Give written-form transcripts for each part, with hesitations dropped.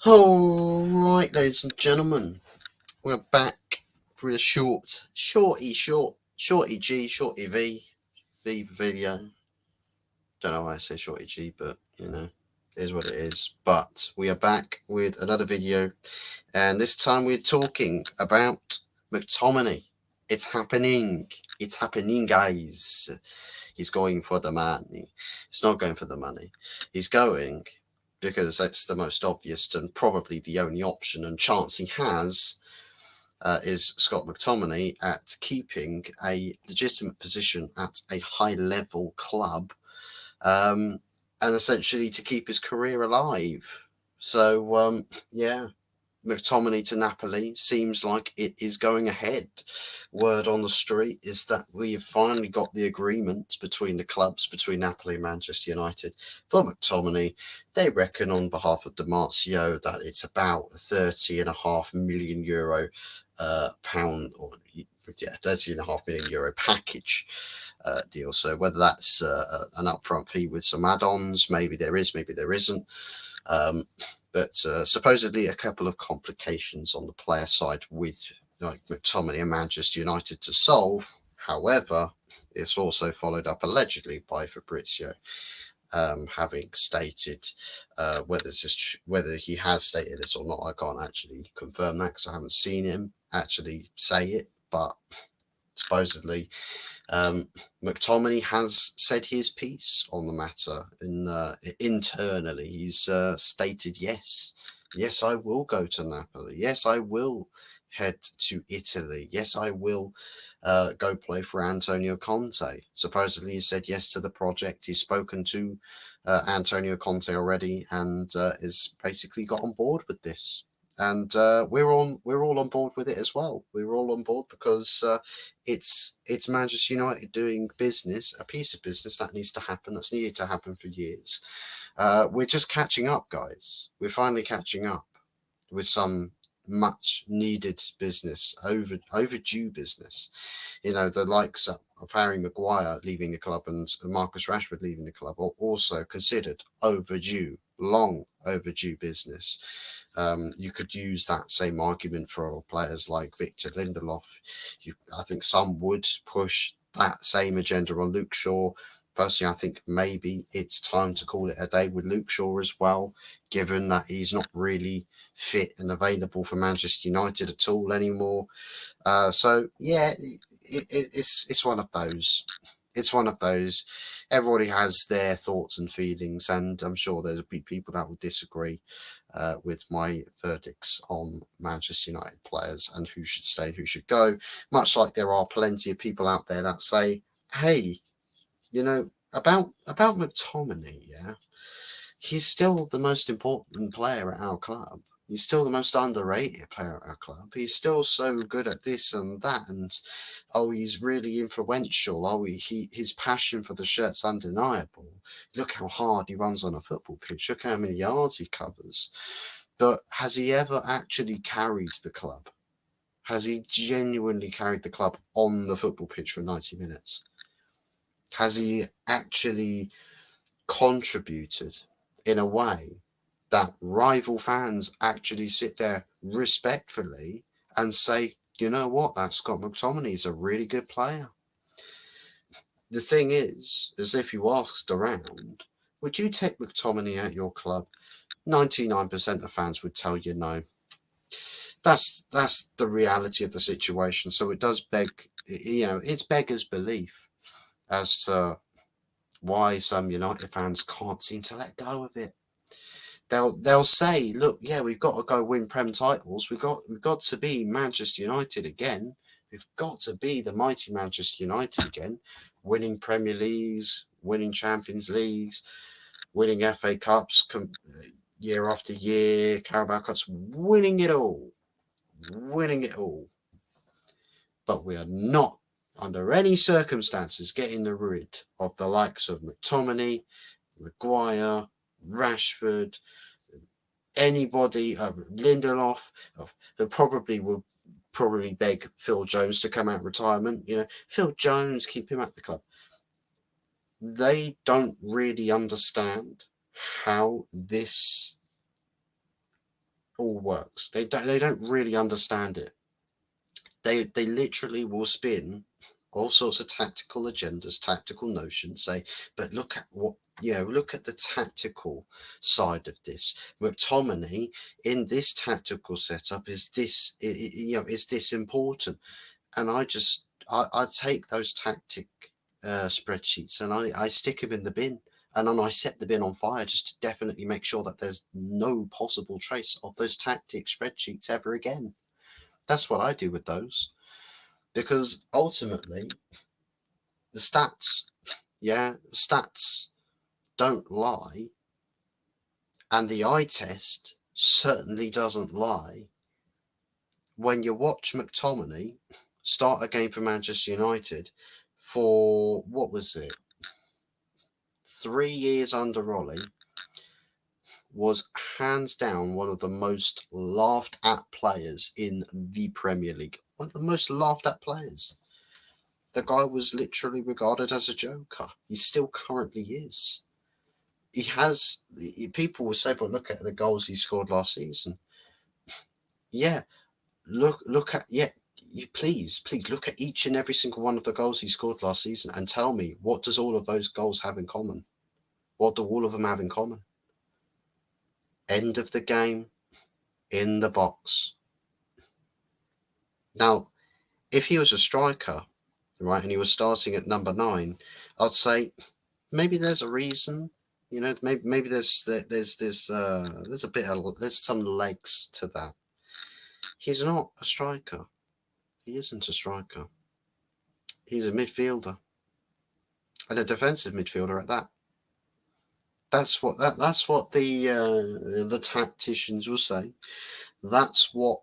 Alright, ladies and gentlemen, we're back for a shorty G, shorty V video. Don't know why I say shorty G, but it is what it is. But we are back with another video, and this time we're talking about Mctominay. It's happening. It's happening, guys. He's going for the money. He's not going for the money. He's going because that's the most obvious and probably the only option and chance he has is Scott McTominay at keeping a legitimate position at a high-level club, and essentially to keep his career alive. So, yeah, McTominay to Napoli seems like it is going ahead. Word on the street is that we have finally got the agreement between the clubs, between Napoli and Manchester United, for McTominay. They reckon on behalf of Demarcio that it's about €30.5 million pound, or yeah, €30.5 million package deal. So whether that's an upfront fee with some add-ons, maybe there is, maybe there isn't. But supposedly a couple of complications on the player side with McTominay and Manchester United to solve. However, it's also followed up allegedly by Fabrizio having stated whether he has stated this or not. I can't actually confirm that because I haven't seen him actually say it, but supposedly McTominay has said his piece on the matter internally. He's stated, yes, I will go to Napoli. Yes, I will head to Italy. Yes, I will go play for Antonio Conte. Supposedly he said yes to the project. He's spoken to Antonio Conte already and is basically got on board with this. And we're all on board with it as well. We're all on board because it's Manchester United doing business, a piece of business that needs to happen, that's needed to happen for years. We're just catching up, guys. We're finally catching up with some much needed business, overdue business. The likes of Harry Maguire leaving the club and Marcus Rashford leaving the club are also considered overdue, long overdue business. You could use that same argument for players like Victor Lindelof. I think some would push that same agenda on Luke Shaw. Personally, I think maybe it's time to call it a day with Luke Shaw as well, given that he's not really fit and available for Manchester United at all anymore. So yeah, it's one of those. It's one of those. Everybody has their thoughts and feelings, and I'm sure there'll be people that will disagree with my verdicts on Manchester United players and who should stay and who should go. Much like there are plenty of people out there that say, "Hey, about McTominay, yeah, he's still the most important player at our club. He's still the most underrated player at our club. He's still so good at this and that, and he's really influential. His passion for the shirt's undeniable. Look how hard he runs on a football pitch. Look how many yards he covers. But has he ever actually carried the club? Has he genuinely carried the club on the football pitch for 90 minutes? Has he actually contributed in a way that rival fans actually sit there respectfully and say, you know what, that Scott McTominay is a really good player? The thing is, as if you asked around, would you take McTominay at your club? 99% of fans would tell you no. That's the reality of the situation. So it does beg, it's beggars belief as to why some United fans can't seem to let go of it. They'll say, look, yeah, we've got to go win Prem titles. We've got to be Manchester United again. We've got to be the mighty Manchester United again, winning Premier Leagues, winning Champions Leagues, winning FA Cups year after year, Carabao Cups, winning it all. But we are not, under any circumstances, getting rid of the likes of McTominay, Maguire, Rashford, anybody, Lindelof, who will probably beg Phil Jones to come out of retirement. Phil Jones, keep him at the club. They don't really understand how this all works. They don't really understand it. They literally will spin all sorts of tactical agendas, tactical notions, say, but look at what, look at the tactical side of this. McTominay in this tactical setup is this, is this important? And I take those tactic spreadsheets and I stick them in the bin. And then I set the bin on fire just to definitely make sure that there's no possible trace of those tactic spreadsheets ever again. That's what I do with those. Because ultimately, the stats don't lie, and the eye test certainly doesn't lie. When you watch McTominay start a game for Manchester United for, what was it, 3 years under Ollie, was hands down one of the most laughed at players in the Premier League. One of the most laughed at players. The guy was literally regarded as a joker. He still currently is. He has, people will say, but look at the goals he scored last season. Yeah, look at, you please look at each and every single one of the goals he scored last season and tell me, what does all of those goals have in common? What do all of them have in common? End of the game, in the box. Now, if he was a striker, right, and he was starting at number 9, I'd say maybe there's a reason. Maybe there's a bit of, there's some legs to that. He's not a striker. He isn't a striker. He's a midfielder, and a defensive midfielder at that. That's what the tacticians will say. That's what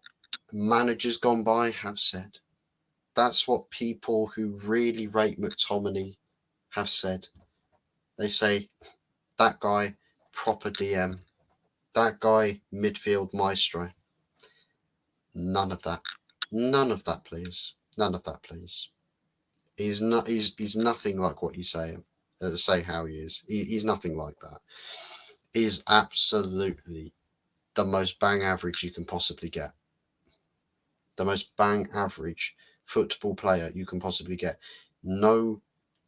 managers gone by have said. That's what people who really rate McTominay have said. They say, that guy, proper DM. That guy, midfield maestro. None of that. None of that, please. None of that, please. He's not. He's nothing like what you say. Say how he is. He's nothing like that. He's absolutely the most bang average you can possibly get. The most bang average football player you can possibly get. No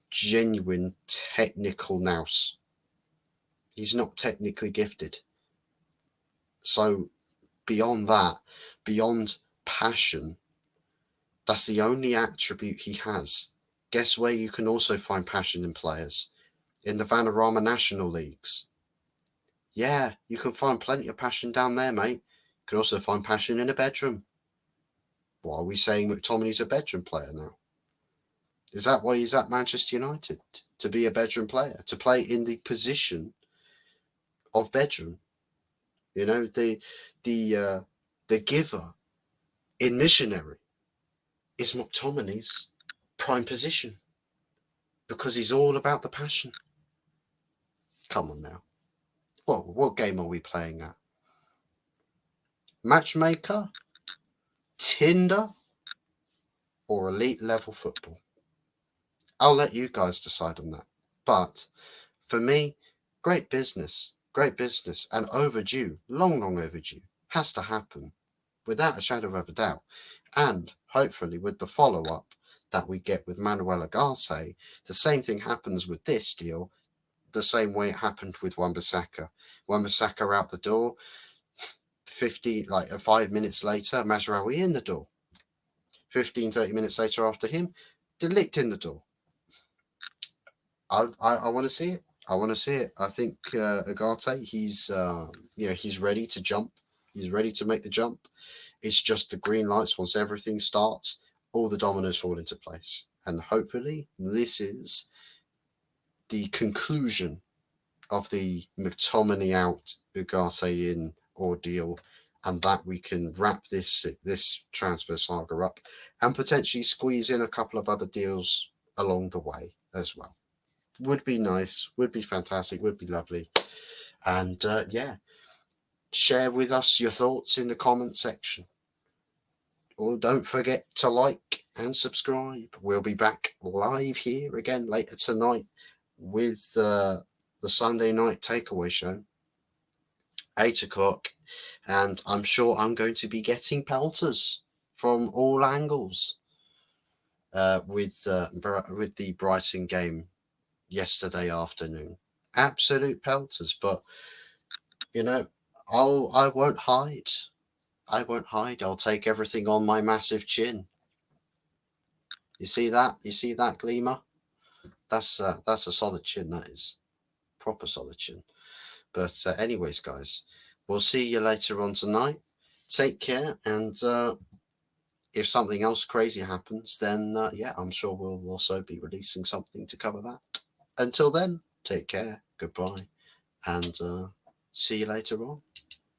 genuine technical nous. He's not technically gifted. So beyond that, beyond passion, that's the only attribute he has. Guess where you can also find passion in players? In the Vanarama National Leagues. Yeah, you can find plenty of passion down there, mate. You can also find passion in a bedroom. Why are we saying McTominay's a bedroom player now? Is that why he's at Manchester United? To be a bedroom player? To play in the position of bedroom? The giver in missionary is McTominay's prime position, because he's all about the passion. Come on now. What game are we playing at? Matchmaker? Tinder? Or elite level football? I'll let you guys decide on that. But for me, great business, and overdue, long overdue, has to happen without a shadow of a doubt. And hopefully with the follow-up that we get with Manuel Ugarte, the same thing happens with this deal, the same way it happened with Wan-Bissaka. Wan-Bissaka out the door, 5 minutes later, Mazraoui in the door. 15-30 minutes later after him, De Ligt in the door. I want to see it. I want to see it. I think Ugarte, he's ready to jump. He's ready to make the jump. It's just the green lights. Once everything starts, all the dominoes fall into place. And hopefully this is the conclusion of the McTominay out, Ugarte in ordeal, and that we can wrap this transfer saga up and potentially squeeze in a couple of other deals along the way as well. Would be nice, would be fantastic, would be lovely. And share with us your thoughts in the comment section. Or don't forget to like and subscribe. We'll be back live here again later tonight with the Sunday night takeaway show. 8 o'clock, and I'm sure I'm going to be getting pelters from all angles with the Brighton game yesterday afternoon. Absolute pelters, but you know, I won't hide. I won't hide. I'll take everything on my massive chin. You see that? You see that gleamer? That's a solid chin. That is proper solid chin. But anyways, guys, we'll see you later on tonight. Take care, and if something else crazy happens, then yeah, I'm sure we'll also be releasing something to cover that. Until then, take care, goodbye, and see you later on.